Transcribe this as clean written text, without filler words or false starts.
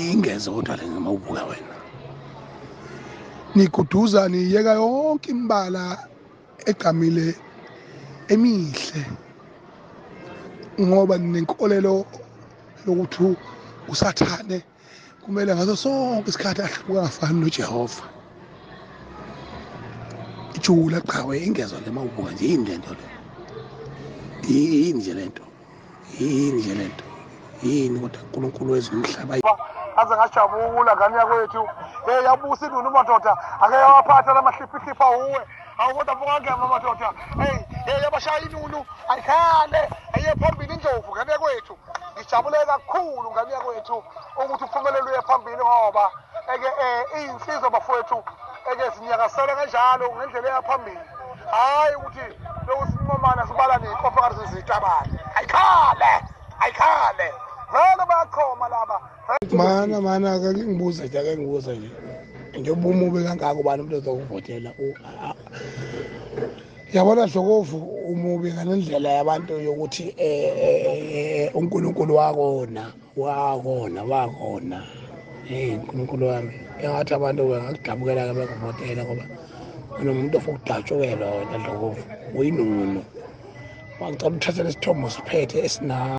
ingeze kodwa le ngama ubuka wena niguduza niyeka yonke imbala egqamile emihle ngoba nenkolelo yokuthi usathane kumele ngaso sonke isikhathi ahlubuka ngafani noJehova ijula qawe ingezwe le mawubuka nje yini lento le yini nje lento yini kodwa uNkulunkulu wezomhlaba aze ngajabula ngani yakwethu yabusa induna madoda ake yawaphatha lamahliphihlipha uwe awukodwa bongangema madoda yabashaya inunu ayikhale aye phambili indlovu ngani yakwethu ngijabule kakhulu ngani yakwethu ukuthi uphumelele uye phambili ngoba iyinsizwa bafowethu sinyakasela kanjalo ngendlela eyaphambili hayi ukuthi lokusimomana sibala nenkofa kathi sizitabane ayikhale vele bayachoma laba mana ake ngibuza nje njengoba umubi kangaka ubani umuntu ozokuvotela yabona Dlokovu umubi ngalendlela yabantu yokuthi uNkulunkulu wakona uNkulunkulu wami engathi abantu bengakudabukela ke bekuvotela ngoba unomuntu ofuna ukudatshukelwa wena Dlokovu uyinunu wangicela uthathe lesithombo siphethe esina